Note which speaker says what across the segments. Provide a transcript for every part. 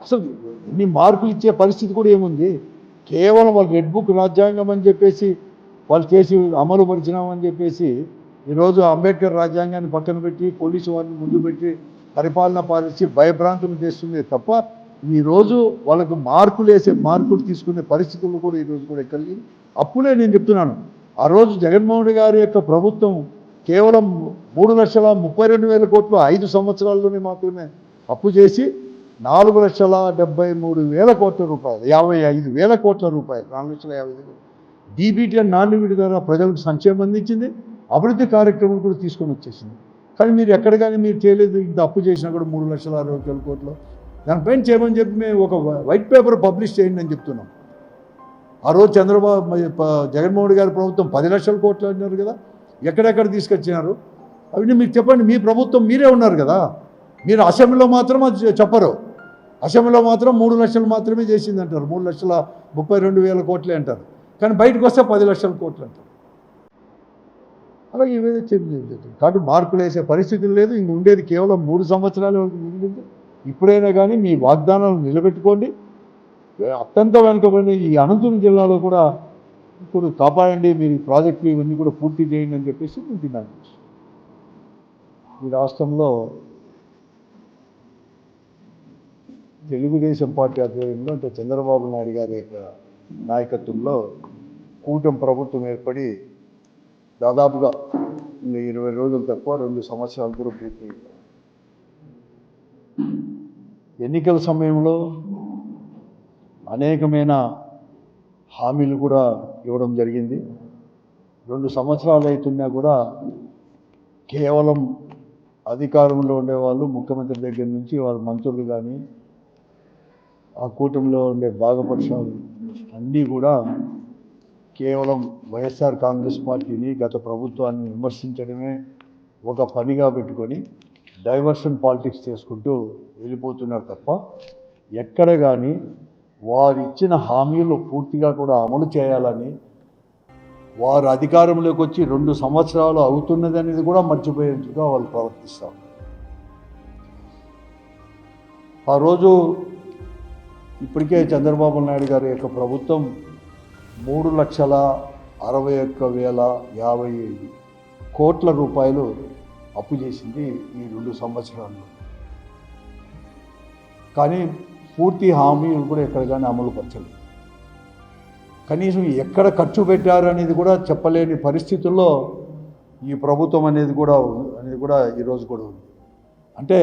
Speaker 1: అసలు ఇన్ని మార్కులు ఇచ్చే పరిస్థితి కూడా ఏముంది? కేవలం వాళ్ళు రెడ్ బుక్ రాజ్యాంగం అని చెప్పేసి వాళ్ళు చేసి అమలు పరిచినామని చెప్పేసి ఈరోజు అంబేద్కర్ రాజ్యాంగాన్ని పక్కన పెట్టి పోలీసు వారిని ముందు పెట్టి పరిపాలన పాలించి భయభ్రాంతులు చేస్తుంది తప్ప ఈరోజు వాళ్ళకు మార్కులు తీసుకునే పరిస్థితులు కూడా ఈరోజు కూడా ఎక్కడికి అప్పుడే నేను చెప్తున్నాను. ఆ రోజు జగన్మోహన్ గారి యొక్క ప్రభుత్వం కేవలం 3,32,000 కోట్లు 5 సంవత్సరాల్లోనే మాత్రమే అప్పు చేసి 4,73,000 కోట్ల రూపాయలు 55,000 కోట్ల రూపాయలు 4,50,000 డీబీటీ అండ్ నాన్ డీబీటీ ద్వారా ప్రజలకు సంక్షేమం అందించింది, అభివృద్ధి కార్యక్రమం కూడా తీసుకొని వచ్చేసింది. కానీ మీరు ఎక్కడ కానీ మీరు చేయలేదు. ఇంత అప్పు చేసినా కూడా 3,60,000 కోట్లు దానిపైన చేయమని చెప్పి మేము ఒక వైట్ పేపర్ పబ్లిష్ చేయండి అని చెప్తున్నాం. ఆ రోజు జగన్మోహన్ గారి ప్రభుత్వం 10 లక్షల కోట్లు అన్నారు కదా, ఎక్కడెక్కడ తీసుకొచ్చినారు అవన్నీ మీకు చెప్పండి. మీ ప్రభుత్వం మీరే ఉన్నారు కదా, మీరు అసెంబ్లీలో మాత్రం అది చెప్పరు. అసెంబ్లీలో మాత్రం 3 లక్షలు మాత్రమే చేసింది అంటారు, 3,32,000 కోట్లే అంటారు. కానీ బయటకు వస్తే 10 లక్షల కోట్లు అంటారు. అలాగే ఇవే చెప్పలేదు కాబట్టి మార్కులు వేసే పరిస్థితి లేదు. ఇంక ఉండేది కేవలం 3 సంవత్సరాలు ఉండింది. ఇప్పుడైనా కానీ మీ వాగ్దానాలను నిలబెట్టుకోండి. అత్యంత వెనుకబడిన ఈ అనంతపురం జిల్లాలో కూడా ఇప్పుడు కాపాడండి, మీరు ఈ ప్రాజెక్టులు ఇవన్నీ కూడా పూర్తి చేయండి అని చెప్పేసి నేను డిమాండ్ చేస్తాను. ఈ రాష్ట్రంలో తెలుగుదేశం పార్టీ ఆధ్వర్యంలో అంటే చంద్రబాబు నాయుడు గారి యొక్క నాయకత్వంలో కూటమి ప్రభుత్వం ఏర్పడి దాదాపుగా 20 రోజులు తక్కువ 2 సంవత్సరాలు కూడా పూర్తి. ఎన్నికల సమయంలో అనేకమైన హామీలు కూడా ఇవ్వడం జరిగింది. 2 సంవత్సరాలు అవుతున్నా కూడా కేవలం అధికారంలో ఉండేవాళ్ళు ముఖ్యమంత్రి దగ్గర నుంచి వాళ్ళ మంత్రులు కానీ ఆ కూటమిలో ఉండే భాగపక్షాలు అన్నీ కూడా కేవలం వైఎస్ఆర్ కాంగ్రెస్ పార్టీని గత ప్రభుత్వాన్ని విమర్శించడమే ఒక పనిగా పెట్టుకొని డైవర్షన్ పాలిటిక్స్ చేసుకుంటూ వెళ్ళిపోతున్నారు తప్ప ఎక్కడ కానీ వారు ఇచ్చిన హామీలు పూర్తిగా కూడా అమలు చేయాలని, వారు అధికారంలోకి వచ్చి 2 సంవత్సరాలు అవుతున్నది అనేది కూడా మర్చిపోయేట్టుగా వాళ్ళు ప్రవర్తిస్తారు. ఆ రోజు ఇప్పటికే చంద్రబాబు నాయుడు గారి యొక్క ప్రభుత్వం 3,61,055 కోట్ల రూపాయలు అప్పు చేసింది ఈ 2 సంవత్సరాల్లో. కానీ పూర్తి హామీలు కూడా ఎక్కడ కానీ అమలు పరచలేదు. కనీసం ఎక్కడ ఖర్చు పెట్టారు అనేది కూడా చెప్పలేని పరిస్థితుల్లో ఈ ప్రభుత్వం అనేది కూడా ఈరోజు కూడా ఉంది. అంటే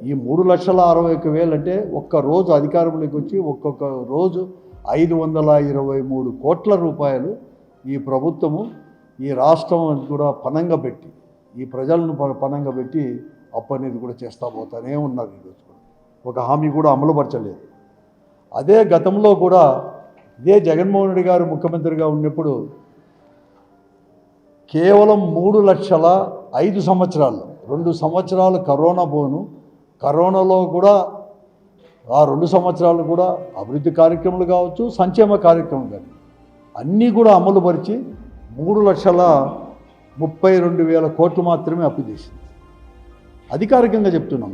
Speaker 1: ఈ 3,61,000 అంటే ఒక్క రోజు అధికారంలోకి వచ్చి ఒక్కొక్క రోజు 523 కోట్ల రూపాయలు ఈ ప్రభుత్వము ఈ రాష్ట్రం కూడా పనంగా పెట్టి ఈ ప్రజలను పనంగా పెట్టి అప్పు అనేది కూడా చేస్తూ పోతానే ఉన్నారు. ఈరోజు కూడా ఒక హామీ కూడా అమలుపరచలేదు. అదే గతంలో కూడా ఇదే జగన్మోహన్ రెడ్డి గారు ముఖ్యమంత్రిగా ఉన్నప్పుడు కేవలం 3,05,000 సంవత్సరాలు 2 సంవత్సరాలు కరోనా కరోనాలో కూడా ఆ 2 సంవత్సరాలు కూడా అభివృద్ధి కార్యక్రమాలు కావచ్చు, సంక్షేమ కార్యక్రమాలు కానీ అన్నీ కూడా అమలు పరిచి 3,32,000 కోట్లు మాత్రమే అప్పు చేసింది. అధికారికంగా చెప్తున్నాం.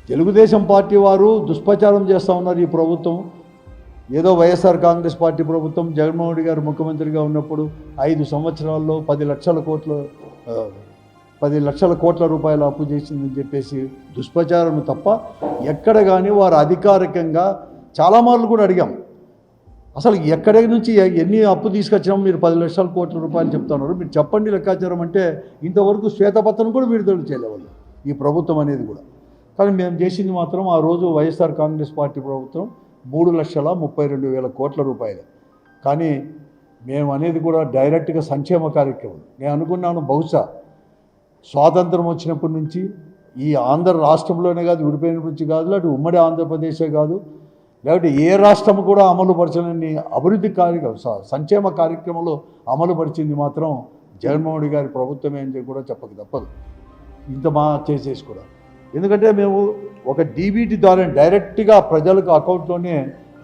Speaker 1: తెలుగుదేశం పార్టీ వారు దుష్ప్రచారం చేస్తూ ఉన్నారు. ఈ ప్రభుత్వం ఏదో వైఎస్ఆర్ కాంగ్రెస్ పార్టీ ప్రభుత్వం జగన్మోహన్ రెడ్డి గారు ముఖ్యమంత్రిగా ఉన్నప్పుడు 5 సంవత్సరాల్లో 10 లక్షల కోట్ల రూపాయలు అప్పు చేసిందని చెప్పేసి దుష్ప్రచారం తప్ప ఎక్కడ కానీ వారు అధికారికంగా చాలా మార్లు కూడా అడిగాం. అసలు ఎక్కడి నుంచి ఎన్ని అప్పు తీసుకొచ్చినాం, మీరు 10 లక్షల కోట్ల రూపాయలు చెప్తున్నారు, మీరు చెప్పండి లెక్కాచారం అంటే ఇంతవరకు శ్వేతపత్రం కూడా విడుదల చేయలేవాళ్ళు ఈ ప్రభుత్వం అనేది కూడా. కానీ మేము చేసింది మాత్రం ఆ రోజు వైఎస్ఆర్ కాంగ్రెస్ పార్టీ ప్రభుత్వం 3,32,000 కోట్ల రూపాయలు. కానీ మేము అనేది కూడా డైరెక్ట్గా సంక్షేమ కార్యక్రమం. నేను అనుకున్నాను బహుశా స్వాతంత్రం వచ్చినప్పటి నుంచి ఈ ఆంధ్ర రాష్ట్రంలోనే కాదు, విడిపోయినప్పటి నుంచి కాదు, అటు ఉమ్మడి ఆంధ్రప్రదేశే కాదు, లేకపోతే ఏ రాష్ట్రం కూడా అమలు పరచలేని అభివృద్ధి సంక్షేమ కార్యక్రమంలో అమలు పరిచింది మాత్రం జగన్మోహన్ రెడ్డి గారి ప్రభుత్వమే అని కూడా చెప్పక తప్పదు. ఇంత చేసేసి కూడా ఎందుకంటే మేము ఒక డీబీటీ ద్వారా డైరెక్ట్గా ప్రజలకు అకౌంట్లోనే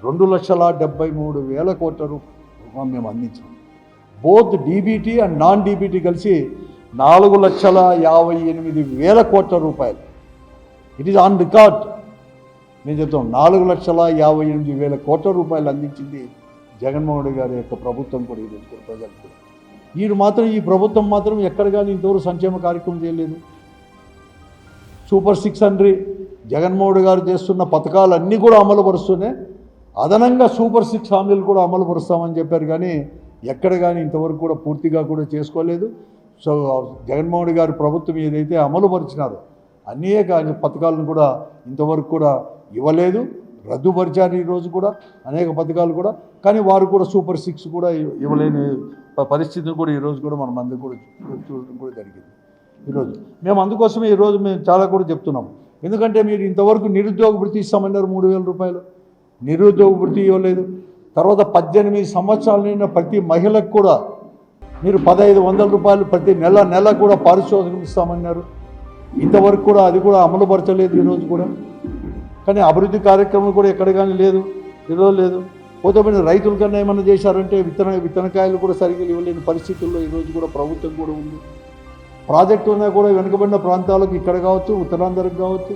Speaker 1: 2,73,000 కోట్ల రూపాయలు మేము అందించాం. Both DBT and non DBT కలిసి 4,58,000 కోట్ల రూపాయలు. It is on record. నేను చెప్తాం 4,58,000 కోట్ల రూపాయలు అందించింది జగన్మోహన్ రెడ్డి గారి యొక్క ప్రభుత్వం కూడా ఈరోజు కూడా ప్రజలకు కూడా. ఈ ప్రభుత్వం మాత్రం ఎక్కడ కానీ ఇంతవరకు సంక్షేమ కార్యక్రమం చేయలేదు. సూపర్ 6 అండ్రి జగన్మోహన్ రెడ్డి గారు చేస్తున్న పథకాలన్నీ కూడా అమలు పరుస్తూనే అదనంగా సూపర్ 6 హామీలు కూడా అమలు పరుస్తామని చెప్పారు, కానీ ఎక్కడ కానీ ఇంతవరకు కూడా పూర్తిగా కూడా చేసుకోలేదు. సో జగన్మోహన్ రెడ్డి గారి ప్రభుత్వం ఏదైతే అమలు పరిచినారో అనేక పథకాలను కూడా ఇంతవరకు కూడా ఇవ్వలేదు, రద్దుపరిచారు ఈరోజు కూడా అనేక పథకాలు కూడా. కానీ వారు కూడా సూపర్ 6 కూడా ఇవ్వలేని పరిస్థితిని కూడా ఈరోజు కూడా మనం అందరూ కూడా చూడడం కూడా జరిగింది. ఈరోజు మేము అందుకోసమే ఈరోజు మేము చాలా కూడా చెప్తున్నాం. ఎందుకంటే మీరు ఇంతవరకు నిరుద్యోగ భృతి ఇస్తామన్నారు, 3,000 రూపాయలు నిరుద్యోగ భృతి ఇవ్వలేదు. తర్వాత 18 సంవత్సరాల నిండిన ప్రతి మహిళకు కూడా మీరు 1,500 రూపాయలు ప్రతి నెల కూడా పారితోషికం ఇస్తామన్నారు. ఇంతవరకు కూడా అది కూడా అమలుపరచలేదు ఈరోజు కూడా. కానీ అభివృద్ధి కార్యక్రమం కూడా ఎక్కడ కానీ లేదు, ఈరోజు లేదు. పోతే మీరు రైతుల కన్నా ఏమన్నా చేశారంటే విత్తనకాయలు కూడా సరిగ్గా ఇవ్వలేని పరిస్థితుల్లో ఈరోజు కూడా ప్రభుత్వం కూడా ఉంది. ప్రాజెక్టు ఉన్నా కూడా వెనుకబడిన ప్రాంతాలకు ఇక్కడ కావచ్చు, ఉత్తరాంధ్రకు కావచ్చు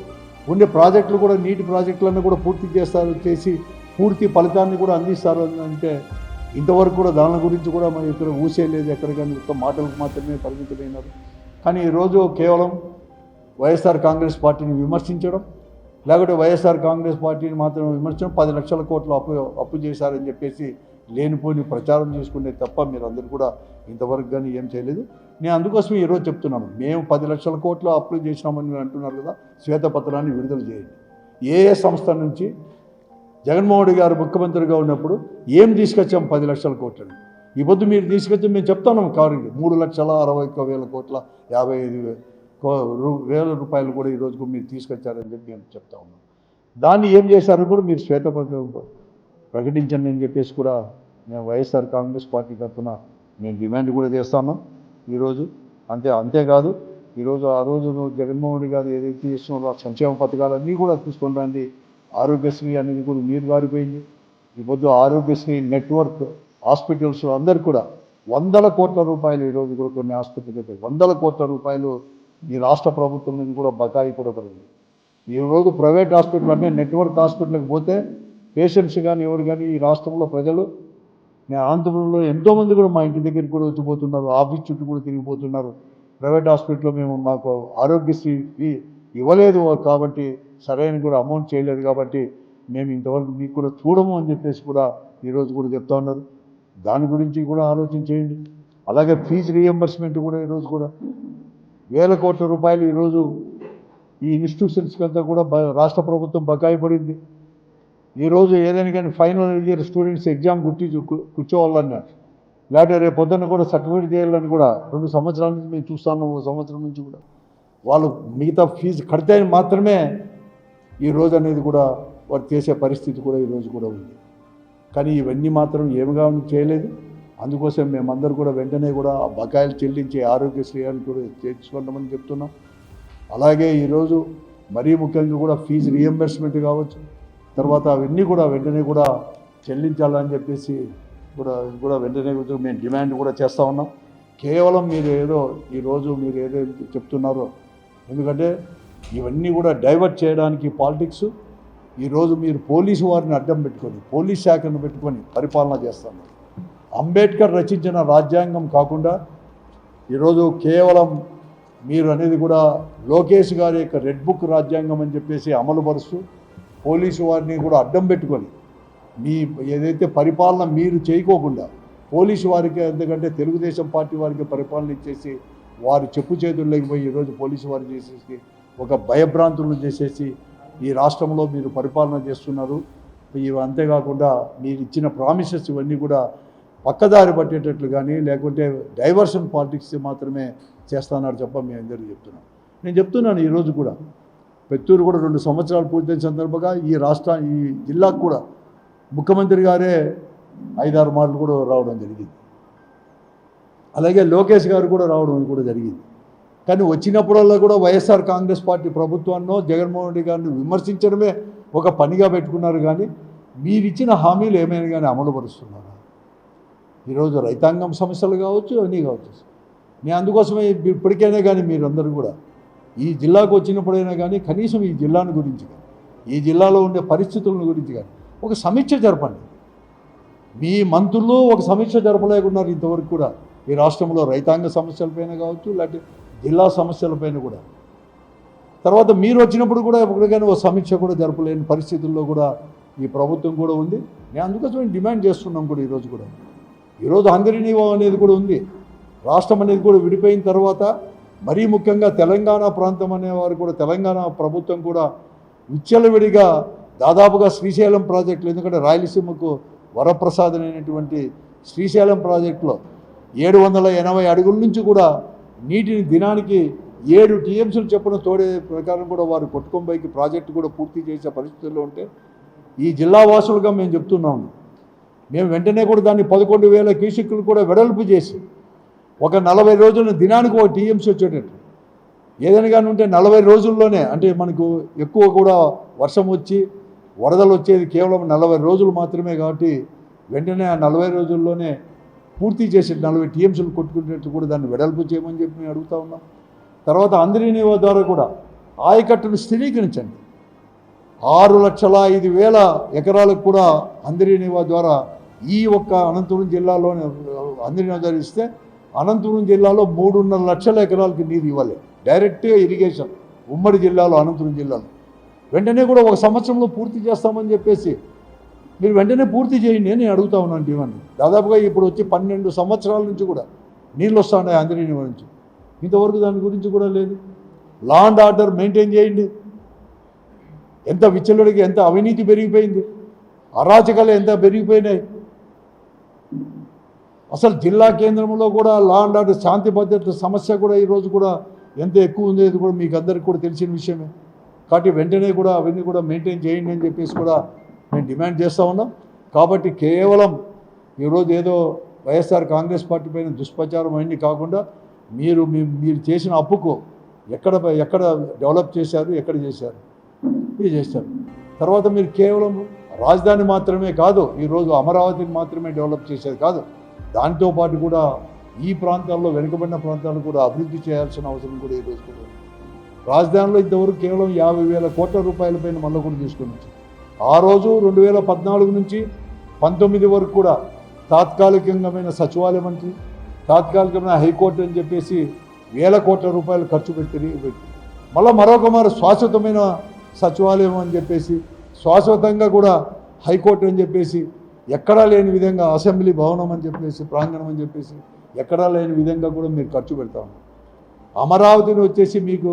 Speaker 1: ఉండే ప్రాజెక్టులు కూడా నీటి ప్రాజెక్టులన్నీ కూడా పూర్తి చేసి పూర్తి ఫలితాన్ని కూడా అందిస్తారు అంటే ఇంతవరకు కూడా దాని గురించి కూడా మనం ఇక్కడ ఊసేయలేదు, ఎక్కడ కానీ మొత్తం మాటలకు మాత్రమే పరిమితులైనారు. కానీ ఈరోజు కేవలం వైఎస్ఆర్ కాంగ్రెస్ పార్టీని విమర్శించడం, లేకపోతే వైఎస్ఆర్ కాంగ్రెస్ పార్టీని మాత్రం విమర్శించడం, 10 లక్షల కోట్లు అప్పు చేశారని చెప్పేసి లేనిపోని ప్రచారం చేసుకునే తప్ప మీరు అందరూ కూడా ఇంతవరకు కానీ ఏం చేయలేదు. నేను అందుకోసమే ఈరోజు చెప్తున్నాను, మేము 10 లక్షల కోట్లు అప్లై చేసినామని మీరు అంటున్నారు కదా, శ్వేతపత్రాన్ని విడుదల చేయండి. ఏ సంస్థ నుంచి జగన్మోహన్ రెడ్డి గారు ముఖ్యమంత్రిగా ఉన్నప్పుడు ఏం తీసుకొచ్చాం 10 లక్షల కోట్లని? ఈ పొద్దు మీరు తీసుకొచ్చి మేము చెప్తున్నాం కావాలండి 3,61,000 కోట్ల 55,000 రూపాయలు కూడా ఈరోజుకు మీరు తీసుకొచ్చారని చెప్పి మేము చెప్తా ఉన్నాం. దాన్ని ఏం చేశారో కూడా మీరు శ్వేతపత్రం ప్రకటించండి అని చెప్పేసి కూడా మేము వైఎస్ఆర్ కాంగ్రెస్ పార్టీ తరఫున మేము డిమాండ్ కూడా చేస్తున్నాం ఈరోజు. అంతేకాదు ఈరోజు ఆ రోజు జగన్మోహన్ రెడ్డి గారు ఏదైతే చేస్తున్నారో ఆ సంక్షేమ పథకాలన్నీ కూడా తీసుకొని రండి. ఆరోగ్యశ్రీ అనేది కూడా నీరు గారిపోయింది. ఈ పొద్దు ఆరోగ్యశ్రీ నెట్వర్క్ హాస్పిటల్స్ అందరు కూడా 100 కోట్ల రూపాయలు ఈరోజు కూడా కొన్ని హాస్పిటల్కి 100 కోట్ల రూపాయలు ఈ రాష్ట్ర ప్రభుత్వం నుంచి కూడా బకాయి కూడా పడింది. ఈరోజు ప్రైవేట్ హాస్పిటల్ అంటే నెట్వర్క్ హాస్పిటల్కి పోతే పేషెంట్స్ కానీ ఎవరు కానీ ఈ రాష్ట్రంలో ప్రజలు, నేను అనంతపురంలో ఎంతోమంది కూడా మా ఇంటి దగ్గరికి కూడా వచ్చిపోతున్నారు, ఆఫీస్ చుట్టూ కూడా తిరిగిపోతున్నారు. ప్రైవేట్ హాస్పిటల్లో మాకు ఆరోగ్యశ్రీ ఇవ్వలేదు కాబట్టి సరైన కూడా అమౌంట్ చేయలేదు కాబట్టి మేము ఇంతవరకు మీకు కూడా చూడము అని చెప్పేసి కూడా ఈరోజు కూడా చెప్తా ఉన్నారు. దాని గురించి కూడా ఆలోచన చేయండి. అలాగే ఫీజు రీఎంబర్స్మెంట్ కూడా ఈరోజు కూడా 1,000 కోట్ల రూపాయలు ఈరోజు ఈ ఇన్స్టిట్యూషన్స్కి అంతా కూడా రాష్ట్ర ప్రభుత్వం బకాయి పడింది. ఈరోజు ఏదైనా కానీ ఫైనల్ ఇయర్ స్టూడెంట్స్ ఎగ్జామ్ కూర్చోవాలన్నా, లేకపోతే రేపు పొద్దున్న కూడా సర్టిఫికేట్ చేయాలని కూడా 2 సంవత్సరాల నుంచి మేము చూస్తున్నాం. 1 సంవత్సరం నుంచి కూడా వాళ్ళు మిగతా ఫీజు కడితే మాత్రమే ఈరోజు అనేది కూడా వారు చేసే పరిస్థితి కూడా ఈరోజు కూడా ఉంది. కానీ ఇవన్నీ మాత్రం ఏమిగా చేయలేదు. అందుకోసం మేమందరూ కూడా వెంటనే కూడా ఆ బకాయిలు చెల్లించే ఆరోగ్యశ్రీ అని కూడా చేర్చుకుంటామని చెప్తున్నాం. అలాగే ఈరోజు మరీ ముఖ్యంగా కూడా ఫీజు రీఎంబర్స్మెంట్ కావచ్చు, తర్వాత అవన్నీ కూడా వెంటనే కూడా చెల్లించాలని చెప్పేసి కూడా వెంటనే మేము డిమాండ్ కూడా చేస్తూ ఉన్నాం. కేవలం మీరు ఈరోజు మీరు ఏదైతే చెప్తున్నారో, ఎందుకంటే ఇవన్నీ కూడా డైవర్ట్ చేయడానికి పాలిటిక్స్. ఈరోజు మీరు పోలీసు వారిని అడ్డం పెట్టుకొని, పోలీస్ శాఖను పెట్టుకొని పరిపాలన చేస్తున్నారు. అంబేద్కర్ రచించిన రాజ్యాంగం కాకుండా ఈరోజు కేవలం మీరు అనేది కూడా లోకేష్ గారి యొక్క రెడ్ బుక్ రాజ్యాంగం అని చెప్పేసి అమలుపరుస్తూ పోలీసు వారిని కూడా అడ్డం పెట్టుకొని మీ ఏదైతే పరిపాలన మీరు చేయకోకుండా పోలీసు వారికి, ఎందుకంటే తెలుగుదేశం పార్టీ వారికి పరిపాలన ఇచ్చేసి వారి చెప్పు చేతుల్లోకి పోయి ఈరోజు పోలీసు వారు చేసేసి ఒక భయభ్రాంతులను చేసేసి ఈ రాష్ట్రంలో మీరు పరిపాలన చేస్తున్నారు. ఇవి అంతేకాకుండా మీరు ఇచ్చిన ప్రామిసెస్ ఇవన్నీ కూడా పక్కదారి పట్టేటట్లు కానీ లేకుంటే డైవర్షన్ పాలిటిక్స్ మాత్రమే చేస్తున్నారు తప్ప మేము అందరికీ నేను చెప్తున్నాను ఈరోజు కూడా పెత్తూరు కూడా 2 సంవత్సరాలు పూర్తయిన సందర్భంగా ఈ జిల్లాకు కూడా ముఖ్యమంత్రి గారే 5-6 మార్లు కూడా రావడం జరిగింది. అలాగే లోకేష్ గారు కూడా రావడం కూడా జరిగింది. కానీ వచ్చినప్పుడల్లా కూడా వైఎస్ఆర్ కాంగ్రెస్ పార్టీ ప్రభుత్వాన్నో జగన్మోహన్ రెడ్డి గారిని విమర్శించడమే ఒక పనిగా పెట్టుకున్నారు. కానీ మీరు ఇచ్చిన హామీలు ఏమైనా కానీ అమలు పరుస్తున్నారు. ఈరోజు రైతాంగం సమస్యలు కావచ్చు, అన్నీ కావచ్చు. నేను అందుకోసమే ఇప్పటికైనా కానీ మీరందరూ కూడా ఈ జిల్లాకు వచ్చినప్పుడైనా కానీ కనీసం ఈ జిల్లాను గురించి ఈ జిల్లాలో ఉండే పరిస్థితుల గురించి కానీ ఒక సమీక్ష జరపండి. మీ మంత్రులు ఒక సమీక్ష జరపలేకున్నారు ఇంతవరకు కూడా ఈ రాష్ట్రంలో రైతాంగ సమస్యలపైన కావచ్చు, లేకపోతే జిల్లా సమస్యలపైన కూడా. తర్వాత మీరు వచ్చినప్పుడు కూడా ఎప్పటికైనా ఒక సమీక్ష కూడా జరపలేని పరిస్థితుల్లో కూడా ఈ ప్రభుత్వం కూడా ఉంది. నేను అందుకోసం డిమాండ్ చేస్తున్నాం కూడా ఈరోజు కూడా. ఈరోజు అందరినీవో అనేది కూడా ఉంది. రాష్ట్రం అనేది కూడా విడిపోయిన తర్వాత మరీ ముఖ్యంగా తెలంగాణ ప్రాంతం అనేవారు కూడా తెలంగాణ ప్రభుత్వం కూడా విచ్చలవిడిగా దాదాపుగా శ్రీశైలం ప్రాజెక్టులు, ఎందుకంటే రాయలసీమకు వరప్రసాదమైనటువంటి శ్రీశైలం ప్రాజెక్టులో 780 అడుగుల నుంచి కూడా నీటిని దినానికి 7 టీఎంసీలు చొప్పున తోడే ప్రకారం కూడా వారు కొట్టుకొంబైకి ప్రాజెక్టు కూడా పూర్తి చేసే పరిస్థితుల్లో ఉంటే ఈ జిల్లా వాసులుగా మేము చెప్తున్నాము, మేము వెంటనే కూడా దాన్ని 11,000 క్యూసెక్కులు కూడా వెడల్పు చేసి ఒక 40 రోజుల దినానికి ఒక టీఎంసీ వచ్చేటట్టు ఏదైనా కానీ ఉంటే 40 రోజుల్లోనే, అంటే మనకు ఎక్కువ కూడా వర్షం వచ్చి వరదలు వచ్చేది కేవలం 40 రోజులు మాత్రమే కాబట్టి వెంటనే ఆ 40 రోజుల్లోనే పూర్తి చేసి 40 టీఎంసీలు కొట్టుకునేట్టు కూడా దాన్ని వెడల్పు చేయమని చెప్పి మేము అడుగుతా ఉన్నాం. తర్వాత అందరినీవో ద్వారా కూడా ఆయకట్టును స్థిరీకరించండి. 6,05,000 ఎకరాలకు కూడా అందరినీవో ద్వారా ఈ ఒక్క అనంతపురం జిల్లాలోనే అందరినీ ద్వారా ఇస్తే అనంతపురం జిల్లాలో 3.5 లక్షల ఎకరాలకి నీరు ఇవ్వాలి, డైరెక్ట్గా ఇరిగేషన్ ఉమ్మడి జిల్లాలో అనంతపురం జిల్లాలో. వెంటనే కూడా ఒక సంవత్సరంలో పూర్తి చేస్తామని చెప్పేసి మీరు వెంటనే పూర్తి చేయండి అని అడుగుతా ఉన్నాను ఇవన్నీ. దాదాపుగా ఇప్పుడు వచ్చి 12 సంవత్సరాల నుంచి కూడా నీళ్ళు వస్తున్నాయి అందరి నుంచి, ఇంతవరకు దాని గురించి కూడా లేదు. లా అండ్ ఆర్డర్ మెయింటైన్ చేయండి. ఎంత విచ్చలడికి ఎంత అవినీతి పెరిగిపోయింది, అరాచకాలు ఎంత పెరిగిపోయినాయి. అసలు జిల్లా కేంద్రంలో కూడా లా అండ్ ఆర్డర్ శాంతి భద్రత సమస్య కూడా ఈరోజు కూడా ఎంత ఎక్కువ ఉండేది కూడా మీకు అందరికీ కూడా తెలిసిన విషయమే. కాబట్టి వెంటనే కూడా అవన్నీ కూడా మెయింటైన్ చేయండి అని చెప్పేసి కూడా మేము డిమాండ్ చేస్తూ ఉన్నాం. కాబట్టి కేవలం ఈరోజు ఏదో వైఎస్ఆర్ కాంగ్రెస్ పార్టీ పైన దుష్ప్రచారం అన్నీ కాకుండా మీరు చేసిన అప్పుకు ఎక్కడ డెవలప్ చేశారు, ఎక్కడ చేశారు, ఇది చేశారు. తర్వాత మీరు కేవలం రాజధాని మాత్రమే కాదు, ఈరోజు అమరావతిని మాత్రమే డెవలప్ చేసేది కాదు, దాంతోపాటు కూడా ఈ ప్రాంతాల్లో వెనుకబడిన ప్రాంతాలను కూడా అభివృద్ధి చేయాల్సిన అవసరం కూడా ఈరోజు కూడా ఉంది. రాజధానిలో ఇంతవరకు కేవలం 50,000 కోట్ల రూపాయల పైన మళ్ళీ కూడా తీసుకొని వచ్చి ఆ రోజు 2014 నుంచి 19 వరకు కూడా తాత్కాలికమైన సచివాలయం అంటే తాత్కాలికమైన హైకోర్టు అని చెప్పేసి 1,000 కోట్ల రూపాయలు ఖర్చు పెట్టి మరొక శాశ్వతమైన సచివాలయం అని చెప్పేసి శాశ్వతంగా కూడా హైకోర్టు అని చెప్పేసి ఎక్కడా లేని విధంగా అసెంబ్లీ భవనం అని చెప్పేసి ప్రాంగణం అని చెప్పేసి ఎక్కడా లేని విధంగా కూడా మీరు ఖర్చు పెడతాము. అమరావతిని వచ్చేసి మీకు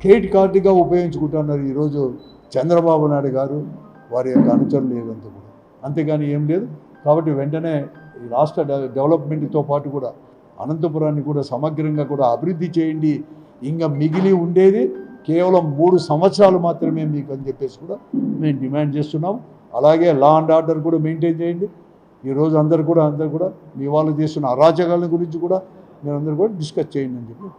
Speaker 1: క్రెడిట్ కార్డుగా ఉపయోగించుకుంటున్నారు ఈరోజు చంద్రబాబు నాయుడు గారు, వారి యొక్క అనుచరులు లేదంతా కూడా, అంతేగాని ఏం లేదు. కాబట్టి వెంటనే ఈ రాష్ట్ర డెవలప్మెంట్తో పాటు కూడా అనంతపురాన్ని కూడా సమగ్రంగా కూడా అభివృద్ధి చేయండి. ఇంకా మిగిలి ఉండేది కేవలం 3 సంవత్సరాలు మాత్రమే మీకు అని చెప్పేసి కూడా మేము డిమాండ్ చేస్తున్నాం. అలాగే లా అండ్ ఆర్డర్ కూడా మెయింటైన్ చేయండి. ఈరోజు అందరూ కూడా మీ వాళ్ళు చేస్తున్న అరాచకాల గురించి కూడా మీరందరూ కూడా డిస్కస్ చేయండి అని చెప్పి